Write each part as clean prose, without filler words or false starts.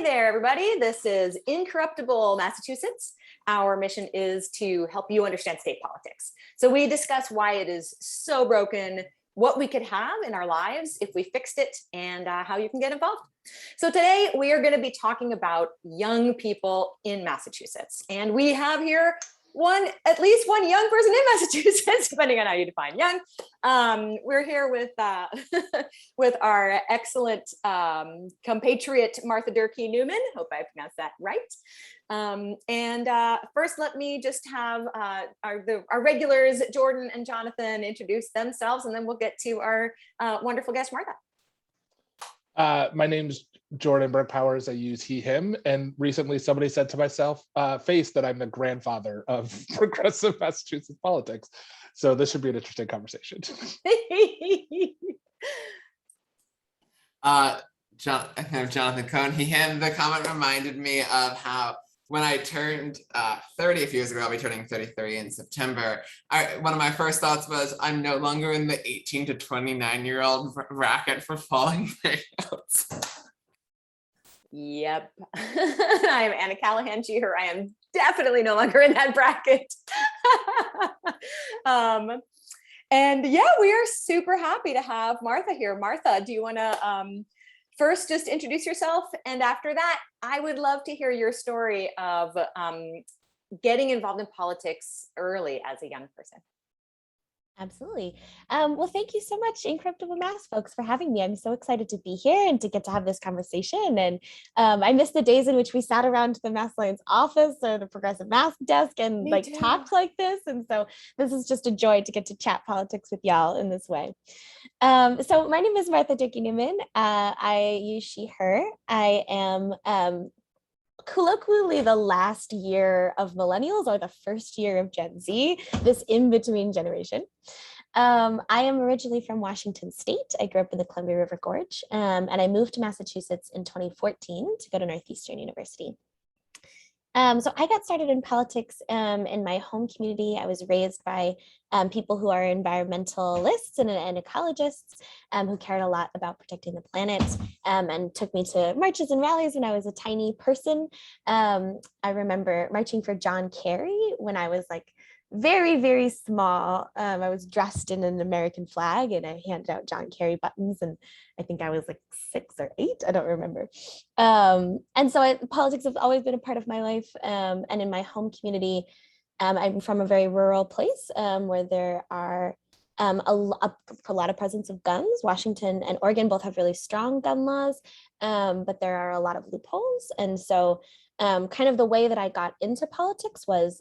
there, everybody. This is Incorruptible Massachusetts. Our mission is to help you understand state politics. So we discuss why it is so broken, what we could have in our lives if we fixed it, and how you can get involved. So today we are going to be talking about young people in Massachusetts. And we have here at least one young person in Massachusetts, depending on how you define young. We're here with with our excellent compatriot, Martha Durkee-Neuman. Hope I pronounced that right. First, let me just have our regulars, Jordan and Jonathan, introduce themselves, and then we'll get to our wonderful guest, Martha. My name's Jordan Berg Powers. I use he, him. And recently somebody said to myself, face that I'm the grandfather of progressive Massachusetts politics. So this should be an interesting conversation. I'm Jonathan Cohn, he, him. The comment reminded me of how when I turned 30 a few years ago, I'll be turning 33 in September. One of my first thoughts was, I'm no longer in the 18 to 29-year-old bracket for falling notes. Yep. I am Anna Callahan, she, her. I am definitely no longer in that bracket. And yeah, we are super happy to have Martha here. Martha, do you want to first just introduce yourself? And after that, I would love to hear your story of getting involved in politics early as a young person. Absolutely. Well, thank you so much, Incorruptible Mass folks, for having me. I'm so excited to be here and to get to have this conversation. And I miss the days in which we sat around the Mass Alliance office or the Progressive Mass desk and talked like this. And so this is just a joy to get to chat politics with y'all in this way. So my name is Martha Durkee-Neuman. I use she, her. I am colloquially the last year of millennials or the first year of Gen Z, this in-between generation. I am originally from Washington State. I grew up in the Columbia River Gorge, and I moved to Massachusetts in 2014 to go to Northeastern University. So I got started in politics in my home community. I was raised by people who are environmentalists and ecologists who cared a lot about protecting the planet and took me to marches and rallies when I was a tiny person. I remember marching for John Kerry when I was like very, very small. I was dressed in an American flag and I handed out John Kerry buttons, and I think I was like 6 or 8, I don't remember. And so politics have always been a part of my life. And in my home community, I'm from a very rural place where there are a lot of presence of guns. Washington and Oregon both have really strong gun laws, but there are a lot of loopholes. And so kind of the way that I got into politics was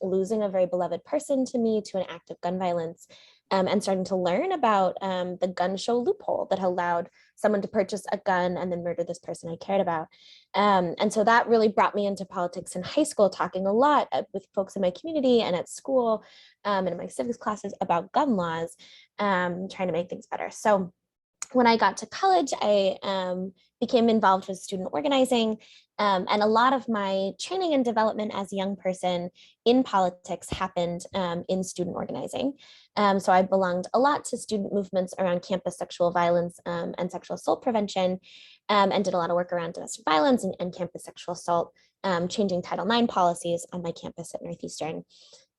losing a very beloved person to me to an act of gun violence, and starting to learn about the gun show loophole that allowed someone to purchase a gun and then murder this person I cared about. And so that really brought me into politics in high school, talking a lot with folks in my community and at school and in my civics classes about gun laws, trying to make things better. So when I got to college, I became involved with student organizing, and a lot of my training and development as a young person in politics happened in student organizing. So I belonged a lot to student movements around campus sexual violence and sexual assault prevention, and did a lot of work around domestic violence and campus sexual assault, changing Title IX policies on my campus at Northeastern.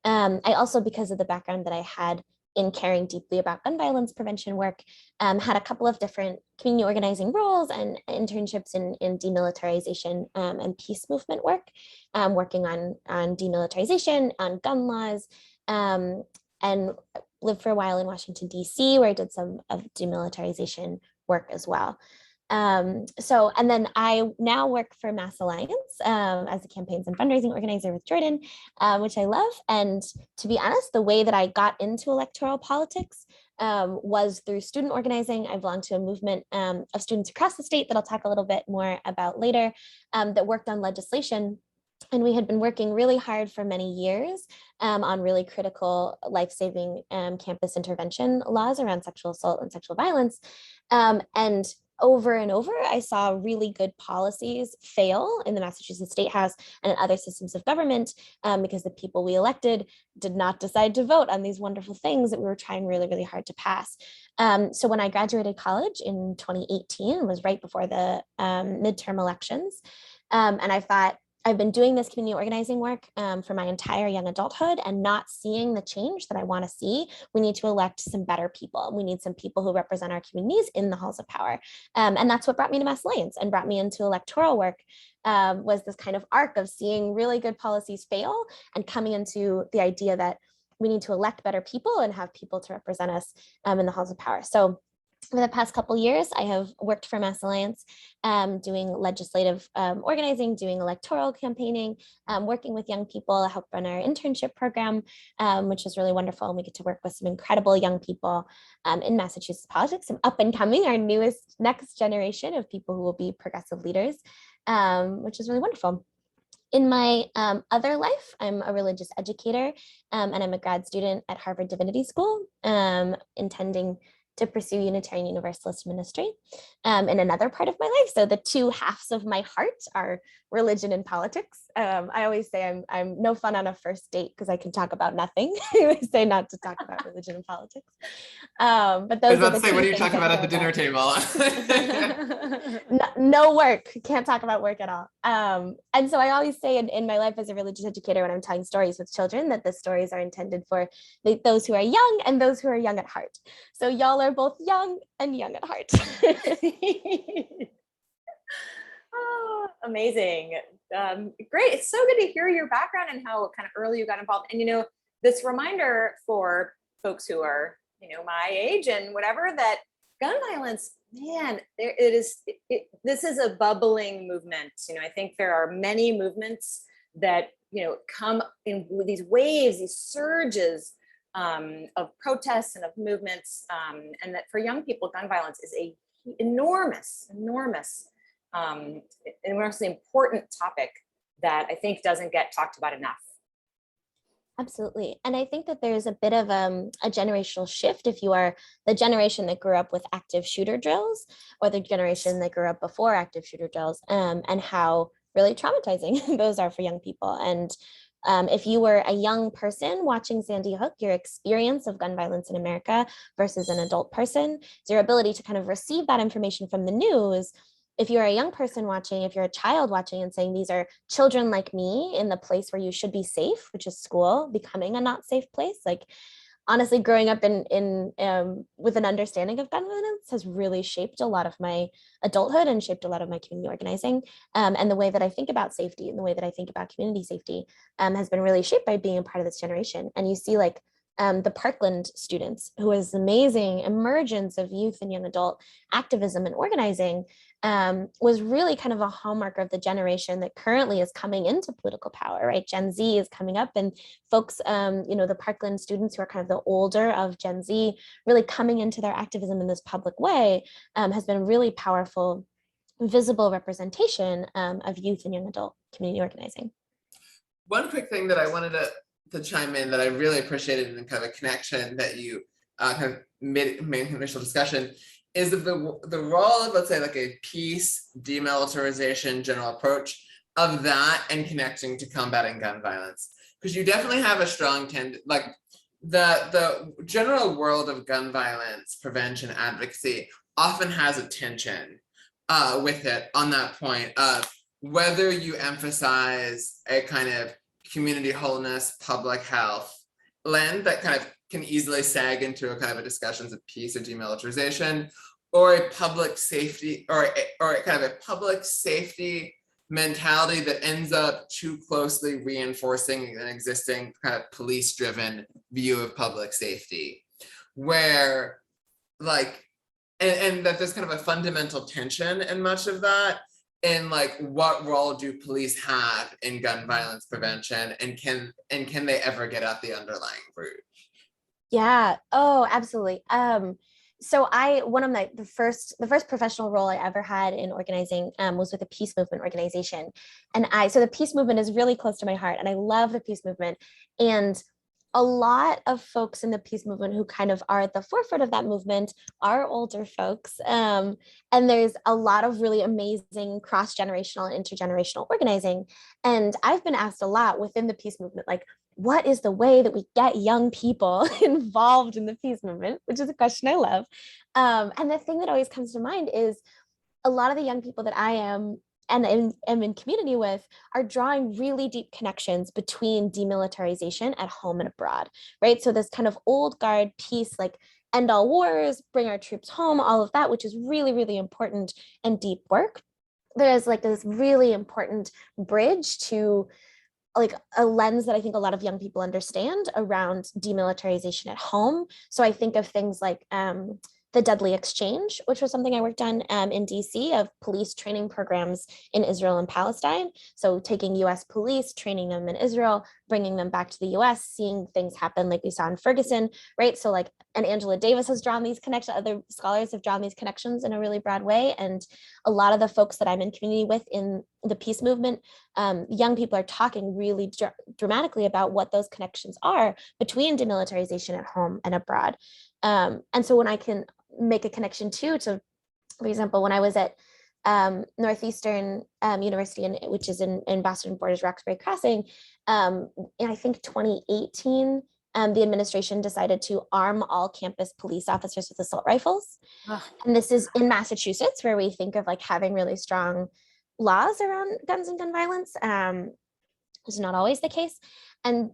I also, because of the background that I had in caring deeply about gun violence prevention work, had a couple of different community organizing roles and internships in demilitarization and peace movement work, working on demilitarization, on gun laws, and lived for a while in Washington, D.C., where I did some of demilitarization work as well. And then I now work for Mass Alliance as a campaigns and fundraising organizer with Jordan, which I love. And to be honest, the way that I got into electoral politics was through student organizing. I belong to a movement of students across the state that I'll talk a little bit more about later, that worked on legislation. And we had been working really hard for many years on really critical life-saving campus intervention laws around sexual assault and sexual violence. And over and over, I saw really good policies fail in the Massachusetts State House and in other systems of government because the people we elected did not decide to vote on these wonderful things that we were trying really, really hard to pass. So when I graduated college in 2018, it was right before the midterm elections, and I thought, I've been doing this community organizing work for my entire young adulthood and not seeing the change that I want to see. We need to elect some better people. We need some people who represent our communities in the halls of power. And that's what brought me to Mass Alliance and brought me into electoral work, was this kind of arc of seeing really good policies fail and coming into the idea that we need to elect better people and have people to represent us in the halls of power. So for the past couple of years, I have worked for Mass Alliance, doing legislative organizing, doing electoral campaigning, working with young people. I help run our internship program, which is really wonderful. And we get to work with some incredible young people in Massachusetts politics, some up and coming, our next generation of people who will be progressive leaders, which is really wonderful. In my other life, I'm a religious educator, and I'm a grad student at Harvard Divinity School, intending to pursue Unitarian Universalist ministry in another part of my life. So the two halves of my heart are religion and politics. I always say I'm no fun on a first date because I can talk about nothing. I always say not to talk about religion and politics. But those are the two what are you things talking I about at the feel dinner table? no work, can't talk about work at all. And so I always say in my life as a religious educator, when I'm telling stories with children, that the stories are intended for those who are young and those who are young at heart. So y'all are both young and young at heart. Oh, amazing. Great. It's so good to hear your background and how kind of early you got involved. And, this reminder for folks who are, my age and whatever, that gun violence, man, this is a bubbling movement. I think there are many movements that, come in these waves, these surges of protests and of movements. And that for young people, gun violence is a enormously important topic that I think doesn't get talked about enough. Absolutely. And I think that there's a bit of a generational shift if you are the generation that grew up with active shooter drills or the generation that grew up before active shooter drills, and how really traumatizing those are for young people. And if you were a young person watching Sandy Hook, your experience of gun violence in America versus an adult person, your ability to kind of receive that information from the news. If you're a young person watching, if you're a child watching and saying, these are children like me in the place where you should be safe, which is school, becoming a not safe place. Like, honestly, growing up in with an understanding of gun violence has really shaped a lot of my adulthood and shaped a lot of my community organizing. And the way that I think about safety and the way that I think about community safety has been really shaped by being a part of this generation. And you see, like, the Parkland students, who was amazing emergence of youth and young adult activism and organizing, was really kind of a hallmark of the generation that currently is coming into political power, right? Gen Z is coming up, and folks, the Parkland students who are kind of the older of Gen Z, really coming into their activism in this public way, has been really powerful, visible representation of youth and young adult community organizing. One quick thing that I wanted to chime in that I really appreciated in kind of a connection that you kind of made initial discussion is of the role of, let's say, like a peace, demilitarization, general approach of that and connecting to combating gun violence. Because you definitely have a strong like the general world of gun violence prevention advocacy often has a tension with it on that point of whether you emphasize a kind of community wholeness, public health lens that kind of can easily sag into a kind of a discussions of peace or demilitarization, or a public safety, or a kind of a public safety mentality that ends up too closely reinforcing an existing kind of police-driven view of public safety, where like, and that there's kind of a fundamental tension in much of that. And like, what role do police have in gun violence prevention, and can they ever get at the underlying root? Yeah. Oh, absolutely. So one of the first professional role I ever had in organizing was with a peace movement organization, and so the peace movement is really close to my heart, and I love the peace movement. And a lot of folks in the peace movement who kind of are at the forefront of that movement are older folks. And there's a lot of really amazing cross-generational and intergenerational organizing. And I've been asked a lot within the peace movement, like, what is the way that we get young people involved in the peace movement, which is a question I love. And the thing that always comes to mind is a lot of the young people that I am in community with are drawing really deep connections between demilitarization at home and abroad, right? So this kind of old guard peace, like end all wars, bring our troops home, all of that, which is really, really important and deep work. There's like this really important bridge to like a lens that I think a lot of young people understand around demilitarization at home. So I think of things like the Deadly Exchange, which was something I worked on in DC, of police training programs in Israel and Palestine. So taking US police, training them in Israel, bringing them back to the US, seeing things happen like we saw in Ferguson, right? So like, and Angela Davis has drawn these connections, other scholars have drawn these connections in a really broad way. And a lot of the folks that I'm in community with in the peace movement, young people are talking really dramatically about what those connections are between demilitarization at home and abroad. And so when I can make a connection too to, for example, when I was at Northeastern University, which is in Boston Borders Roxbury Crossing, in I think 2018, the administration decided to arm all campus police officers with assault rifles. Ugh. And this is in Massachusetts, where we think of like having really strong laws around guns and gun violence. Which is not always the case. And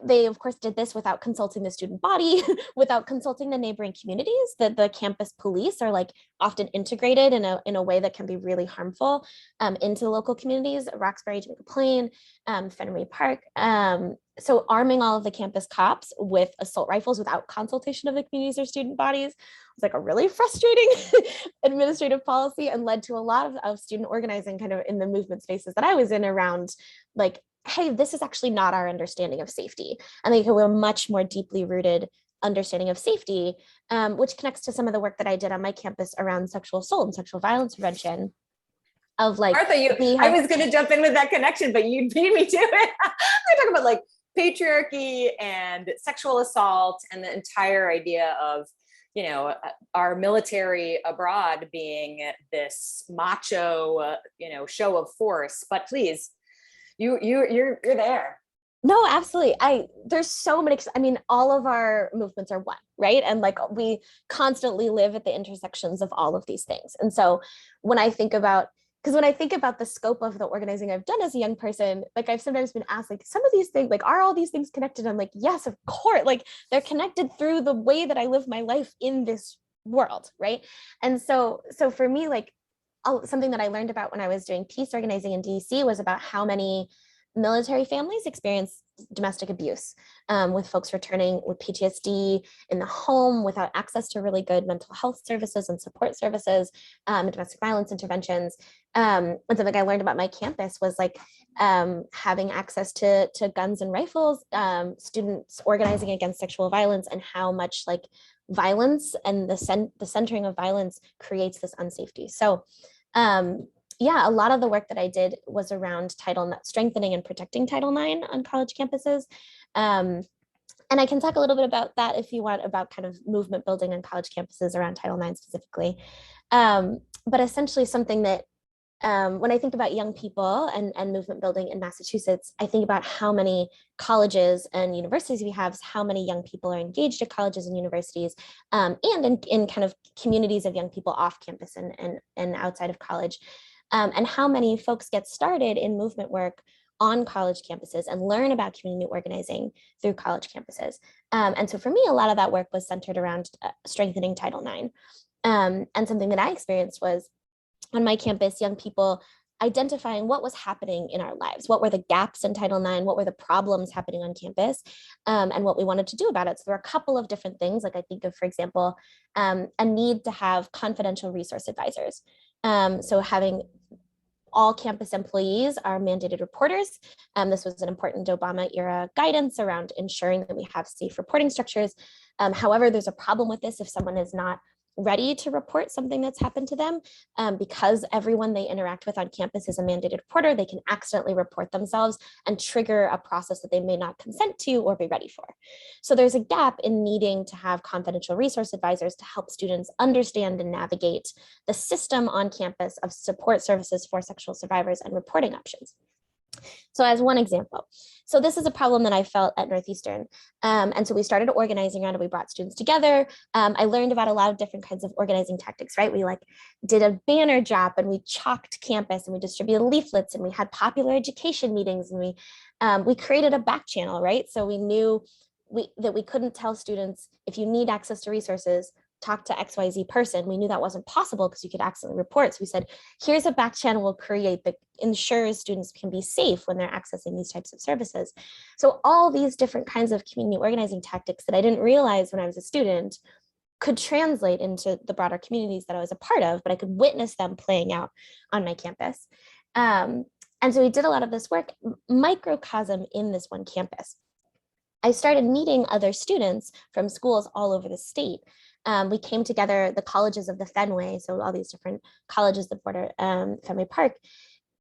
they of course did this without consulting the student body, without consulting the neighboring communities. That the campus police are like often integrated in a way that can be really harmful into the local communities, Roxbury, Jamaica Plain, Fenway Park. So arming all of the campus cops with assault rifles without consultation of the communities or student bodies was like a really frustrating administrative policy, and led to a lot of student organizing kind of in the movement spaces that I was in around like, hey, this is actually not our understanding of safety. And they have a much more deeply rooted understanding of safety, which connects to some of the work that I did on my campus around sexual assault and sexual violence prevention. Of like, Martha, I was going to jump in with that connection, but you beat me to it. We're talking about like patriarchy and sexual assault and the entire idea of, you know, our military abroad being this macho, show of force. But please, you're there. No, absolutely. There's so many, I mean, all of our movements are one, right? And like we constantly live at the intersections of all of these things. And so when I think about the scope of the organizing I've done as a young person, like I've sometimes been asked, like, some of these things, like, are all these things connected? I'm like, yes, of course. Like they're connected through the way that I live my life in this world, right? And so for me, like something that I learned about when I was doing peace organizing in DC was about how many military families experience domestic abuse, with folks returning with PTSD in the home without access to really good mental health services and support services, and domestic violence interventions. And something I learned about my campus was like having access to guns and rifles, students organizing against sexual violence, and how much like violence and the centering of violence creates this unsafety. So yeah, a lot of the work that I did was around strengthening and protecting Title IX on college campuses. And I can talk a little bit about that if you want, about kind of movement building on college campuses around Title IX specifically. But essentially something that when I think about young people and movement building in Massachusetts, I think about how many colleges and universities we have, how many young people are engaged at colleges and universities, and in kind of communities of young people off campus and outside of college. And how many folks get started in movement work on college campuses and learn about community organizing through college campuses. And so for me, a lot of that work was centered around strengthening Title IX. And something that I experienced was on my campus, young people identifying what was happening in our lives, what were the gaps in Title IX, what were the problems happening on campus, and what we wanted to do about it. So there are a couple of different things, like I think of, for example, a need to have confidential resource advisors. So having all campus employees are mandated reporters. This was an important Obama era guidance around ensuring that we have safe reporting structures. However, there's a problem with this if someone is not ready to report something that's happened to them, because everyone they interact with on campus is a mandated reporter, they can accidentally report themselves and trigger a process that they may not consent to or be ready for. So there's a gap in needing to have confidential resource advisors to help students understand and navigate the system on campus of support services for sexual survivors and reporting options. So as one example, so this is a problem that I felt at Northeastern. And so we started organizing around it. We brought students together. I learned about a lot of different kinds of organizing tactics, right? We like did a banner drop and we chalked campus and we distributed leaflets and we had popular education meetings and we created a back channel, right? So we knew that we couldn't tell students, if you need access to resources, talk to XYZ person. We knew that wasn't possible because you could accidentally report. So we said, here's a back channel we'll create that ensures students can be safe when they're accessing these types of services. So all these different kinds of community organizing tactics that I didn't realize when I was a student could translate into the broader communities that I was a part of, but I could witness them playing out on my campus. And so we did a lot of this work, microcosm in this one campus. I started meeting other students from schools all over the state. We came together, the colleges of the Fenway, so all these different colleges that border Fenway Park,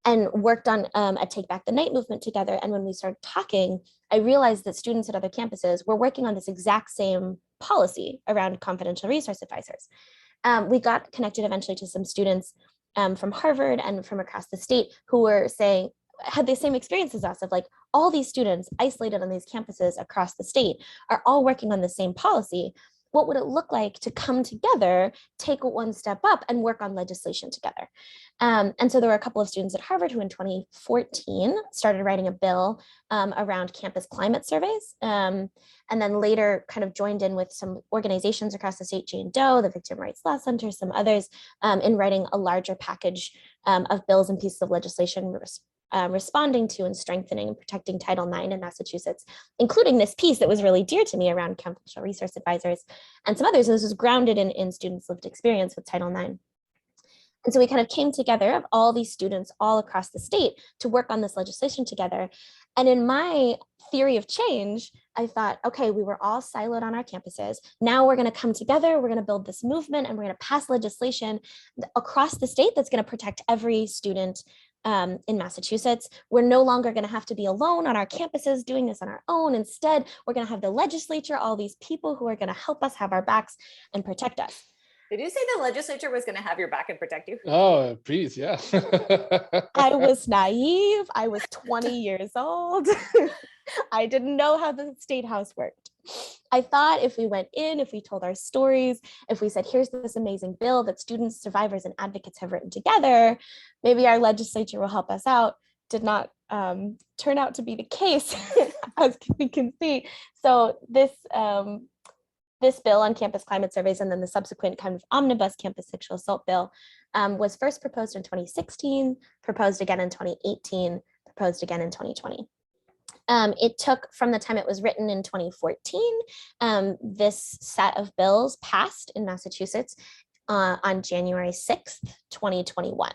and worked on a Take Back the Night movement together. And when we started talking, I realized that students at other campuses were working on this exact same policy around confidential resource advisors. We got connected eventually to some students from Harvard and from across the state who were saying, had the same experience as us of like, all these students isolated on these campuses across the state are all working on the same policy. What would it look like to come together, take it one step up and work on legislation together? And so there were a couple of students at Harvard who in 2014 started writing a bill around campus climate surveys. And then later kind of joined in with some organizations across the state, Jane Doe, the Victim Rights Law Center, some others, in writing a larger package of bills and pieces of legislation responding to and strengthening and protecting Title IX in Massachusetts, including this piece that was really dear to me around confidential resource advisors and some others. And this was grounded in students' lived experience with Title IX. And so we kind of came together of all these students all across the state to work on this legislation together. And in my theory of change, I thought, okay, we were all siloed on our campuses. Now we're going to come together, we're going to build this movement, and we're going to pass legislation across the state that's going to protect every student in Massachusetts. We're no longer going to have to be alone on our campuses doing this on our own. Instead, we're going to have the legislature, all these people who are going to help us have our backs and protect us. Did you say the legislature was going to have your back and protect you? Oh, please, yeah. I was naive. I was 20 years old. I didn't know how the state house worked. I thought if we went in, if we told our stories, if we said, here's this amazing bill that students, survivors, and advocates have written together, maybe our legislature will help us out. Did not turn out to be the case, as we can see. So this bill on campus climate surveys and then the subsequent kind of omnibus campus sexual assault bill was first proposed in 2016, proposed again in 2018, proposed again in 2020. It took from the time it was written in 2014, this set of bills passed in Massachusetts on January 6th, 2021.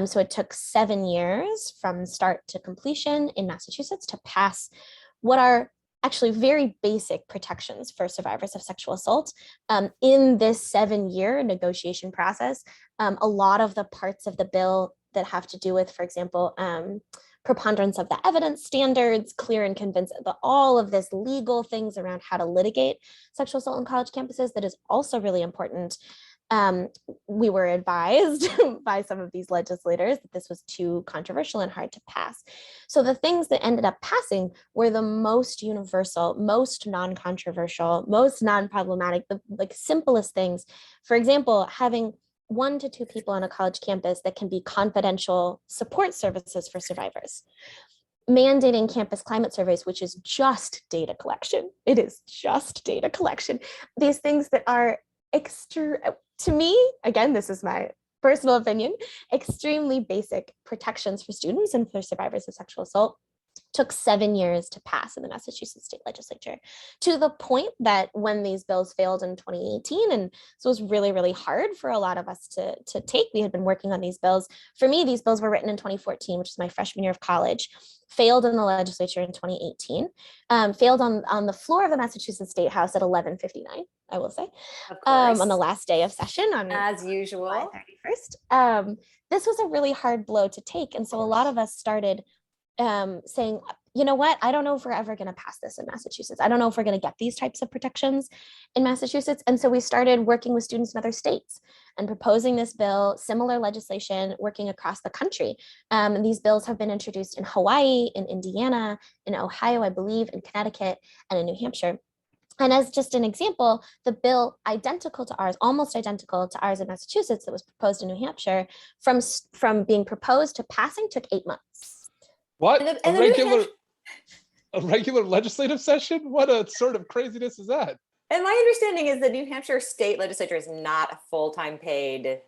So it took 7 years from start to completion in Massachusetts to pass what are actually very basic protections for survivors of sexual assault. In this 7-year negotiation process, a lot of the parts of the bill that have to do with, for example, preponderance of the evidence standards, clear and convincing, all of this legal things around how to litigate sexual assault on college campuses that is also really important. We were advised by some of these legislators that this was too controversial and hard to pass. So the things that ended up passing were the most universal, most non-controversial, most non-problematic, the like simplest things. For example, having 1 to 2 people on a college campus that can be confidential support services for survivors. Mandating campus climate surveys, which is just data collection. It is just data collection. These things that are to me, again, this is my personal opinion, extremely basic protections for students and for survivors of sexual assault took 7 years to pass in the Massachusetts state legislature, to the point that when these bills failed in 2018, and so it was really, really hard for a lot of us to take. We had been working on these bills. For me, these bills were written in 2014, which is my freshman year of college, failed in the legislature in 2018, failed on the floor of the Massachusetts State House at 11:59, I will say, Of course. on the last day of session on As usual. July 31st. This was a really hard blow to take. And so a lot of us started saying, you know what, I don't know if we're ever going to pass this in Massachusetts. I don't know if we're going to get these types of protections in Massachusetts. And so we started working with students in other states and proposing this bill, similar legislation, working across the country. And these bills have been introduced in Hawaii, in Indiana, in Ohio, I believe, in Connecticut, and in New Hampshire. And as just an example, the bill identical to ours, almost identical to ours in Massachusetts that was proposed in New Hampshire, from being proposed to passing took 8 months. What? And A regular legislative session? What a sort of craziness is that? And my understanding is the New Hampshire state legislature is not a full-time paid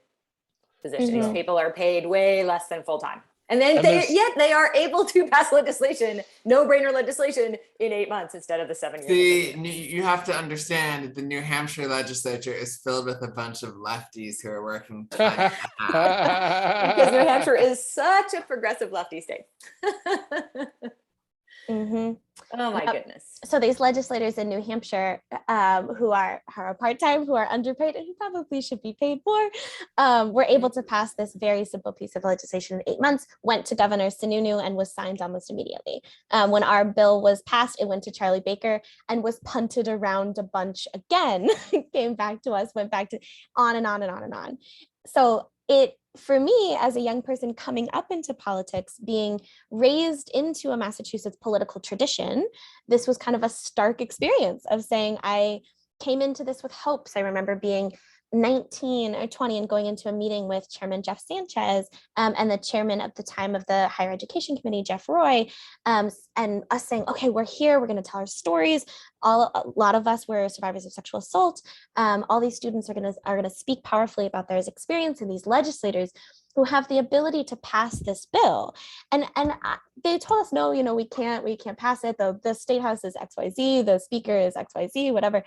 position. These people are paid way less than full-time. And then yet they are able to pass legislation, no-brainer legislation, in 8 months instead of the 7 years. See, you have to understand that the New Hampshire legislature is filled with a bunch of lefties who are working. Because New Hampshire is such a progressive lefty state. Oh my goodness. So these legislators in New Hampshire who are part-time, who are underpaid, and who probably should be paid more, were able to pass this very simple piece of legislation in 8 months, went to Governor Sununu, and was signed almost immediately. When our bill was passed, it went to Charlie Baker and was punted around a bunch again, came back to us, went back to on and on and on and on. So for me, as a young person coming up into politics, being raised into a Massachusetts political tradition, this was kind of a stark experience of saying I came into this with hopes. I remember being 19 or 20 and going into a meeting with Chairman Jeff Sanchez and the chairman at the time of the Higher Education Committee, Jeff Roy, and us saying, okay, we're here, we're going to tell our stories. A lot of us were survivors of sexual assault. All these students are going to speak powerfully about their experience, and these legislators who have the ability to pass this bill. And they told us, no, we can't pass it. The state house is XYZ, the speaker is XYZ, whatever.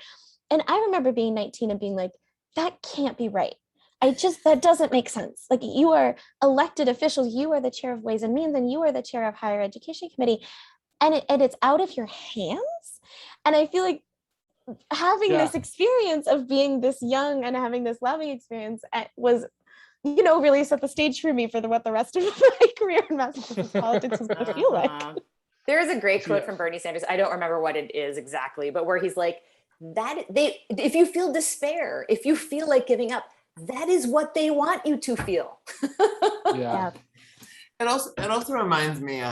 And I remember being 19 and being like, that can't be right. That doesn't make sense. Like, you are elected officials, you are the chair of Ways and Means, and you are the chair of Higher Education Committee, and it's out of your hands. And I feel like having this experience of being this young and having this lobbying experience was, really set the stage for me for what the rest of my career in Massachusetts politics was going to feel like. There is a great quote from Bernie Sanders. I don't remember what it is exactly, but where he's like, if you feel despair, if you feel like giving up, that is what they want you to feel. Yeah. It also reminds me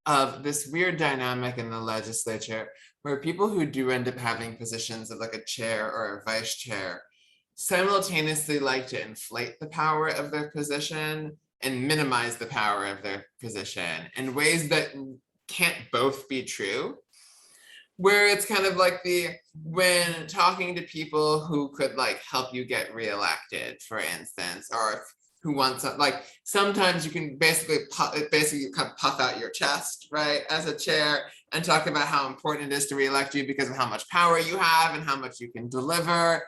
of this weird dynamic in the legislature where people who do end up having positions of like a chair or a vice chair simultaneously like to inflate the power of their position and minimize the power of their position in ways that can't both be true. Where it's kind of like when talking to people who could like help you get reelected, for instance, or who want sometimes you can basically kind of puff out your chest, right, as a chair, and talk about how important it is to reelect you because of how much power you have and how much you can deliver.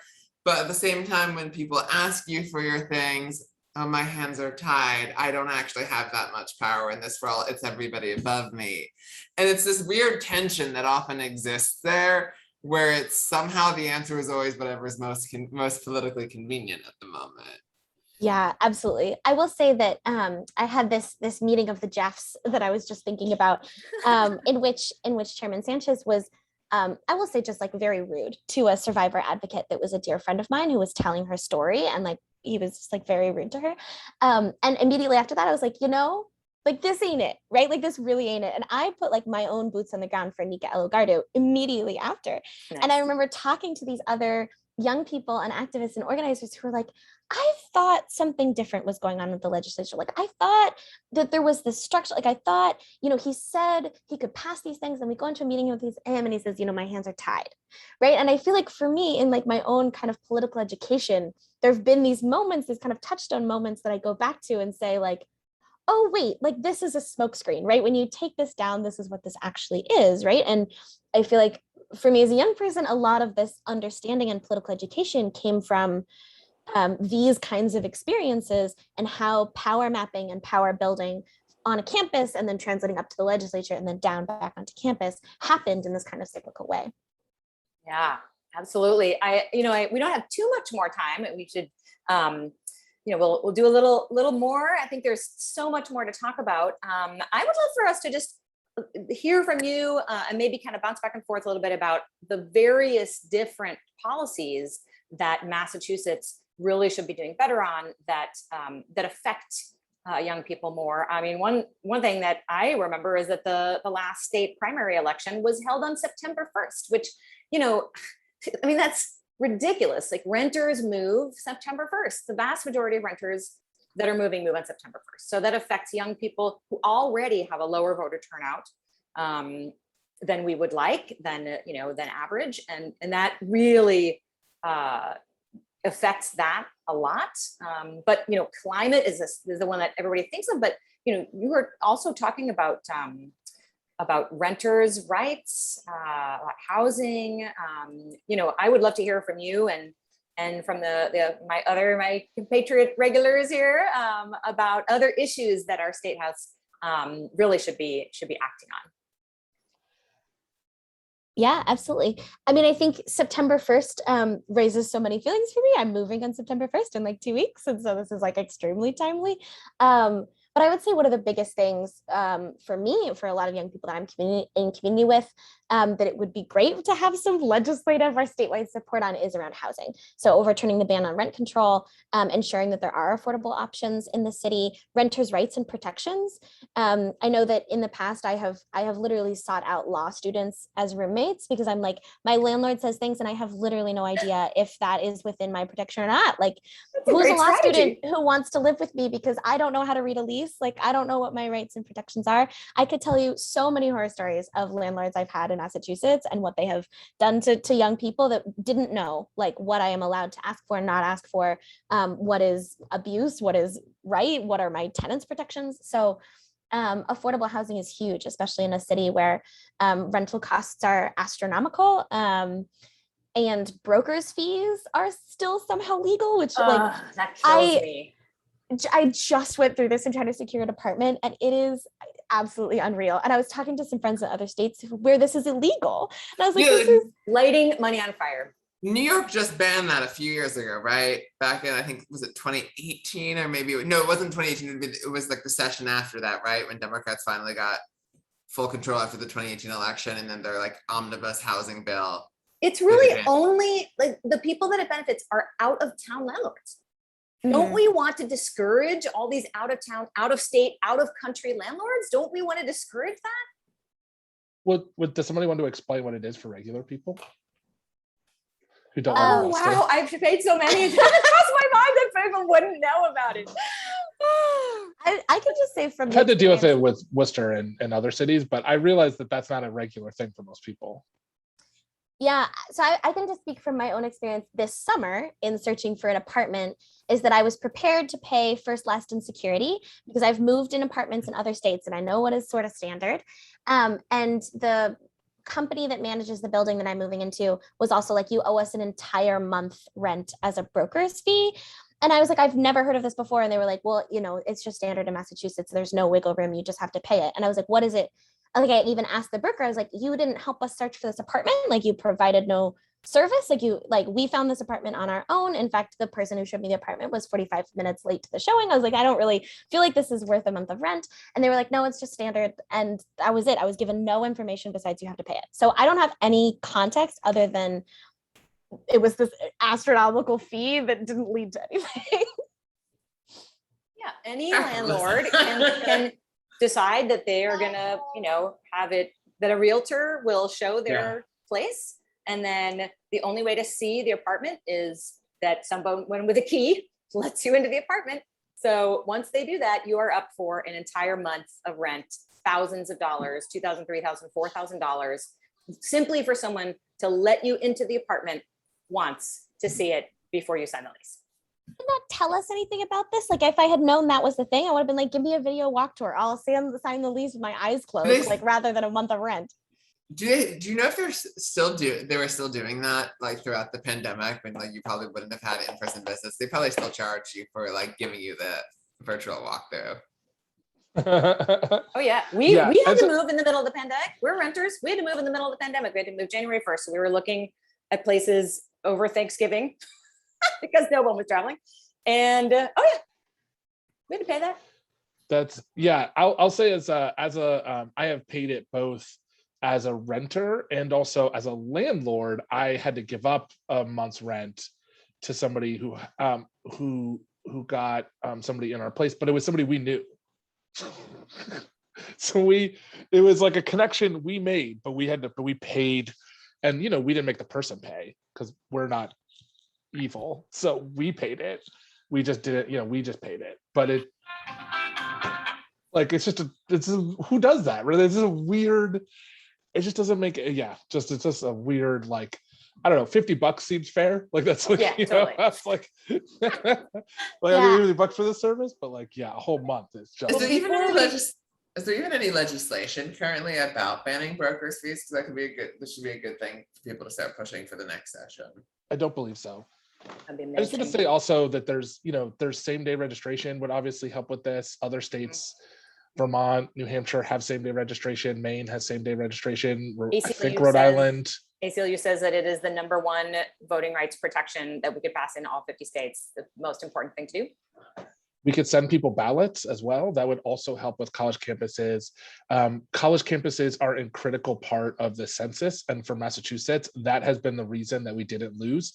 But at the same time, when people ask you for your things, oh, my hands are tied, I don't actually have that much power in this role, it's everybody above me. And it's this weird tension that often exists there, where it's somehow the answer is always whatever is most politically convenient at the moment. Yeah, absolutely. I will say that I had this meeting of the Jeffs that I was just thinking about, in which Chairman Sanchez was, I will say, just like very rude to a survivor advocate that was a dear friend of mine who was telling her story, and like he was just like very rude to her. And immediately after that, I was like, like, this ain't it, right? Like, this really ain't it. And I put like my own boots on the ground for Nika Elogardo immediately after. Nice. And I remember talking to these other young people and activists and organizers who were like, I thought something different was going on with the legislature. Like, I thought that there was this structure. Like, I thought, he said he could pass these things, and we go into a meeting with him and he says, my hands are tied, right? And I feel like for me, in like my own kind of political education, there have been these moments, these kind of touchstone moments that I go back to and say like, oh, wait, like this is a smokescreen, right? When you take this down, this is what this actually is, right? And I feel like for me as a young person, a lot of this understanding and political education came from these kinds of experiences and how power mapping and power building on a campus and then translating up to the legislature and then down back onto campus happened in this kind of cyclical way. Yeah, absolutely. We don't have too much more time. We should, we'll do a little more. I think there's so much more to talk about. I would love for us to just hear from you and maybe kind of bounce back and forth a little bit about the various different policies that Massachusetts really should be doing better on that affect young people more. I mean, one thing that I remember is that the last state primary election was held on September 1st, which, I mean, that's ridiculous. Like, renters move September 1st. The vast majority of renters that are moving move on September 1st. So that affects young people who already have a lower voter turnout than we would like, than average. And that really affects that a lot. But climate is the one that everybody thinks of. But you were also talking about renters' rights, about housing. I would love to hear from you and from my compatriot regulars here about other issues that our state house really should be acting on. Yeah, absolutely. I mean, I think September 1st raises so many feelings for me. I'm moving on September 1st in like 2 weeks. And so this is like extremely timely. But I would say one of the biggest things for me, for a lot of young people that I'm in community with, that it would be great to have some legislative or statewide support on is around housing. So overturning the ban on rent control, ensuring that there are affordable options in the city, renters' rights and protections. I know that in the past, I have literally sought out law students as roommates because I'm like, my landlord says things and I have literally no idea if that is within my protection or not. Like, who's a law student who wants to live with me because I don't know how to read a lease? Like, I don't know what my rights and protections are. I could tell you so many horror stories of landlords I've had in Massachusetts and what they have done to young people that didn't know, like, what I am allowed to ask for and not ask for, what is abuse, what is right, what are my tenants' protections. So affordable housing is huge, especially in a city where rental costs are astronomical. And brokers' fees are still somehow legal, which that kills me. I just went through this and trying to secure an apartment, and it is absolutely unreal. And I was talking to some friends in other states where this is illegal. And I was like, Dude, this is lighting money on fire. New York just banned that a few years ago, right? Back in, I think, was it 2018 or maybe, no, it wasn't 2018. It was like the session after that, right? When Democrats finally got full control after the 2018 election, and then their like omnibus housing bill. It's really only like the people that it benefits are out of town landlords. Don't we want to discourage all these out of town, out of state, out of country landlords? Don't we want to discourage that? Does somebody want to explain what it is for regular people who don't? Oh wow, I've paid so many. It doesn't cross my mind that people wouldn't know about it. I can just say from I've had to deal with it with Worcester and other cities, but I realize that that's not a regular thing for most people. Yeah, so I can just speak from my own experience this summer in searching for an apartment, is that I was prepared to pay first, last, and security because I've moved in apartments in other states and I know what is sort of standard. And the company that manages the building that I'm moving into was also like, you owe us an entire month rent as a broker's fee. And I was like, I've never heard of this before. And they were like, well, it's just standard in Massachusetts. There's no wiggle room. You just have to pay it. And I was like, what is it? Like, I even asked the broker, I was like, you didn't help us search for this apartment. Like, you provided no service. We found this apartment on our own. In fact, the person who showed me the apartment was 45 minutes late to the showing. I was like, I don't really feel like this is worth a month of rent. And they were like, no, it's just standard. And that was it. I was given no information besides you have to pay it. So I don't have any context other than it was this astronomical fee that didn't lead to anything. Yeah, any landlord can decide that they are gonna, have it, that a realtor will show their place. And then the only way to see the apartment is that someone with a key lets you into the apartment. So once they do that, you are up for an entire month of rent, thousands of dollars, $2,000, $3,000, $4,000, simply for someone to let you into the apartment once to see it before you sign the lease. did not tell us anything about this. Like if I had known that was the thing, I would have been like, give me a video walk tour. I'll sign the lease with my eyes closed, like rather than a month of rent. Do you know if they were still doing that like throughout the pandemic when like you probably wouldn't have had in-person visits? They probably still charge you for like giving you the virtual walkthrough. Oh yeah, we had to move in the middle of the pandemic. We're renters. We had to move in the middle of the pandemic. We had to move January 1st. So we were looking at places over Thanksgiving because no one was traveling. And oh yeah, we had to pay that. That's I'll say as a I have paid it both as a renter and also as a landlord. I had to give up a month's rent to somebody who got somebody in our place, but it was somebody we knew. So it was like a connection we made, but we paid, and we didn't make the person pay because we're not evil. So we paid it. We just didn't, we just paid it. But who does that? Really? This is a weird, it just doesn't make it, it's just a weird, like, I don't know, $50 seems fair. Like that's like, totally. That's like, like I mean, $50 for the service, but like, a whole month is just. Is there even any legislation currently about banning brokers' fees? Because this should be a good thing for people to start pushing for the next session. I don't believe so. I just want to say also that there's same-day registration would obviously help with this. Other states, Vermont, New Hampshire have same-day registration. Maine has same-day registration. I think Rhode Island. ACLU says that it is the #1 voting rights protection that we could pass in all 50 states. The most important thing to do. We could send people ballots as well. That would also help with college campuses. College campuses are a critical part of the census. And for Massachusetts, that has been the reason that we didn't lose.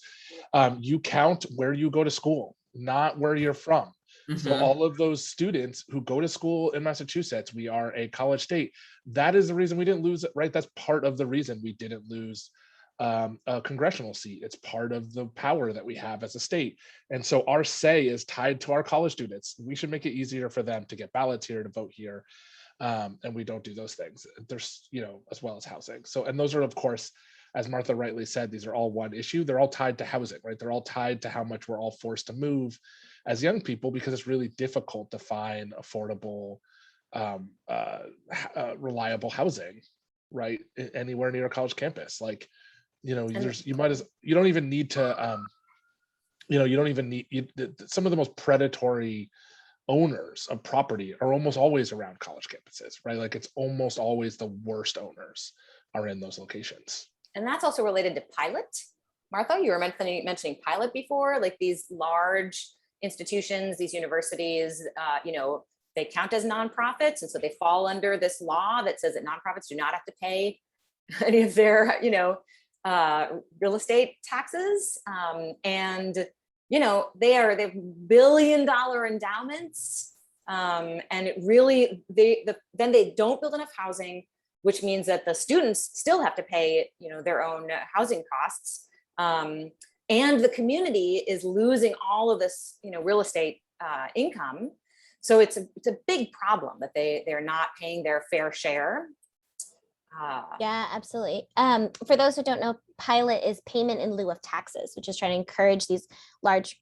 You count where you go to school, not where you're from. Mm-hmm. So all of those students who go to school in Massachusetts, we are a college state. That is the reason we didn't lose it, right? That's part of the reason we didn't lose a congressional seat. It's part of the power that we have as a state. And so our say is tied to our college students. We should make it easier for them to get ballots here, to vote here. And we don't do those things. There's, as well as housing. So, and those are, of course, as Martha rightly said, these are all one issue. They're all tied to housing, right? They're all tied to how much we're all forced to move as young people, because it's really difficult to find affordable, reliable housing, right? Anywhere near a college campus. Like, you don't even need to, some of the most predatory owners of property are almost always around college campuses, right? Like it's almost always the worst owners are in those locations. And that's also related to Pilot. Martha, you were mentioning Pilot before, like these large institutions, these universities, they count as nonprofits. And so they fall under this law that says that nonprofits do not have to pay any of their, real estate taxes. And they have $1 billion endowments. And it really, then they don't build enough housing, which means that the students still have to pay, their own housing costs. And the community is losing all of this, real estate income. So it's a big problem that they're not paying their fair share. Yeah, absolutely. For those who don't know, Pilot is payment in lieu of taxes, which is trying to encourage these large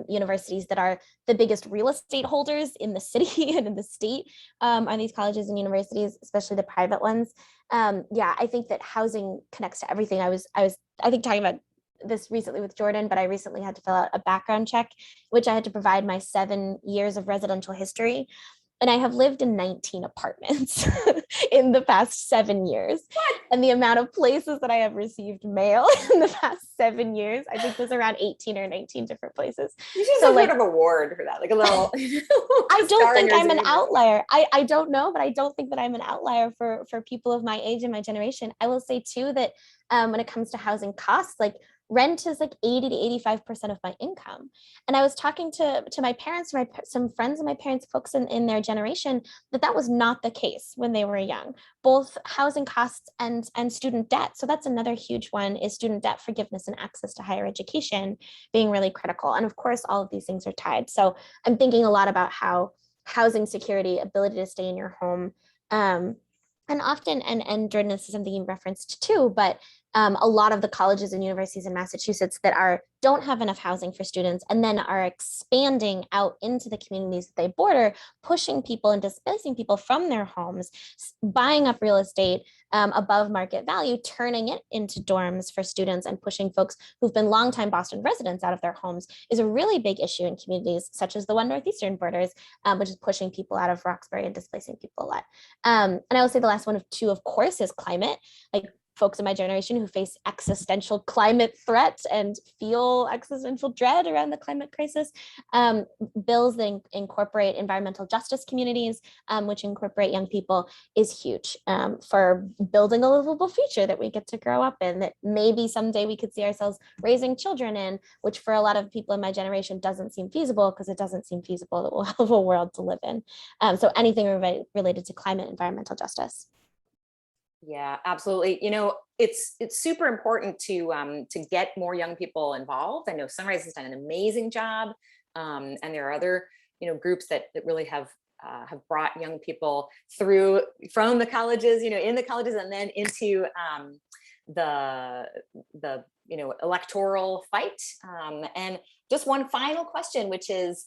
universities that are the biggest real estate holders in the city and in the state on these colleges and universities, especially the private ones. I think that housing connects to everything. I was talking about this recently with Jordan, but I recently had to fill out a background check, which I had to provide my 7 years of residential history. And I have lived in 19 apartments in the past 7 years. What? And the amount of places that I have received mail in the past 7 years, I think was around 18 or 19 different places. You should have some sort of award for that, like a little. I don't think I'm an outlier. I don't know, but I don't think that I'm an outlier for people of my age and my generation. I will say too that when it comes to housing costs, like rent is like 80 to 85% of my income. And I was talking to my parents, some friends of my parents, folks in their generation, that was not the case when they were young, both housing costs and student debt. So that's another huge one, is student debt forgiveness and access to higher education being really critical. And of course, all of these things are tied. So I'm thinking a lot about how housing security, ability to stay in your home, and often, and Jordan, this is something you referenced too, but a lot of the colleges and universities in Massachusetts that don't have enough housing for students and then are expanding out into the communities that they border, pushing people and displacing people from their homes, buying up real estate above market value, turning it into dorms for students and pushing folks who've been longtime Boston residents out of their homes is a really big issue in communities such as the one northeastern borders, which is pushing people out of Roxbury and displacing people a lot. And I will say the last one of two, of course, is climate. Like folks in my generation who face existential climate threats and feel existential dread around the climate crisis. Bills that incorporate environmental justice communities, which incorporate young people, is huge for building a livable future that we get to grow up in, that maybe someday we could see ourselves raising children in, which for a lot of people in my generation doesn't seem feasible because it doesn't seem feasible that we'll have a world to live in. So anything related to climate, environmental justice. Yeah, absolutely. You know, it's super important to get more young people involved. I know Sunrise has done an amazing job, and there are other groups that really have brought young people through from the colleges, in the colleges, and then into the electoral fight. And just one final question, which is,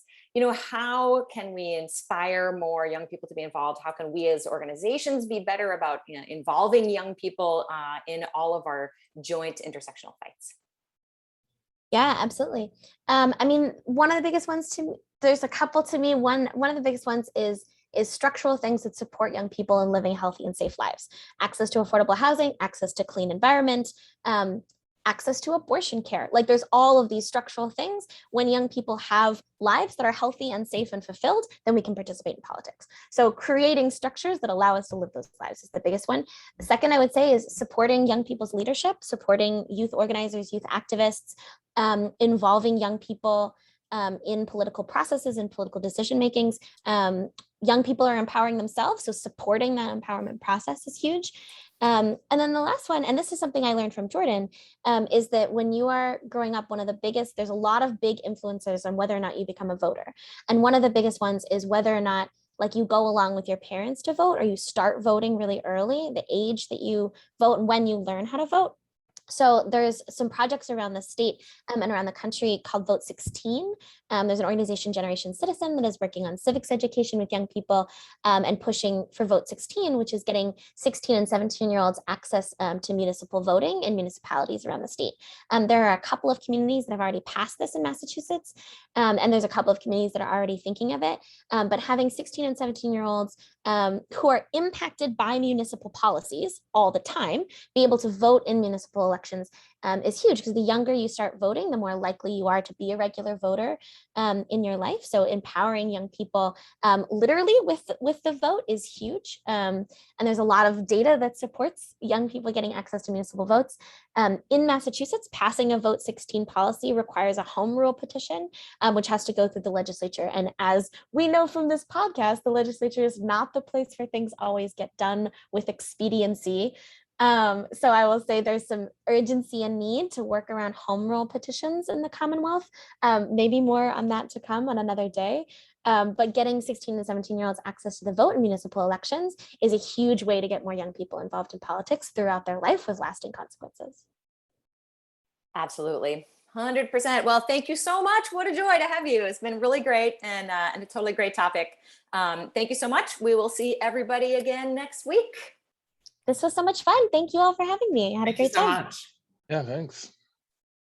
how can we inspire more young people to be involved? How can we as organizations be better about involving young people in all of our joint intersectional fights? Yeah, absolutely. I mean, one of the biggest ones to me, there's a couple to me. One of the biggest ones is structural things that support young people in living healthy and safe lives. Access to affordable housing, access to clean environment, access to abortion care. Like there's all of these structural things. When young people have lives that are healthy and safe and fulfilled, then we can participate in politics. So creating structures that allow us to live those lives is the biggest one. The second I would say is supporting young people's leadership, supporting youth organizers, youth activists, involving young people in political processes and political decision makings. Young people are empowering themselves, so supporting that empowerment process is huge. And then the last one, and this is something I learned from Jordan, is that when you are growing up, there's a lot of big influences on whether or not you become a voter. And one of the biggest ones is whether or not you go along with your parents to vote, or you start voting really early, the age that you vote and when you learn how to vote. So there's some projects around the state and around the country called Vote 16. There's an organization, Generation Citizen, that is working on civics education with young people and pushing for Vote 16, which is getting 16 and 17-year-olds access to municipal voting in municipalities around the state. There are a couple of communities that have already passed this in Massachusetts, and there's a couple of communities that are already thinking of it. But having 16 and 17-year-olds who are impacted by municipal policies all the time be able to vote in municipal elections is huge, because the younger you start voting, the more likely you are to be a regular voter in your life. So empowering young people literally with the vote is huge. And there's a lot of data that supports young people getting access to municipal votes. In Massachusetts, passing a Vote 16 policy requires a home rule petition, which has to go through the legislature. And as we know from this podcast, the legislature is not the place where things always get done with expediency. So I will say there's some urgency and need to work around home rule petitions in the Commonwealth. Maybe more on that to come on another day. But getting 16 and 17-year-olds access to the vote in municipal elections is a huge way to get more young people involved in politics throughout their life with lasting consequences. Absolutely. 100%. Well, thank you so much. What a joy to have you. It's been really great and a totally great topic. Thank you so much. We will see everybody again next week. This was so much fun. Thank you all for having me. I had a great time. Much. Yeah, thanks.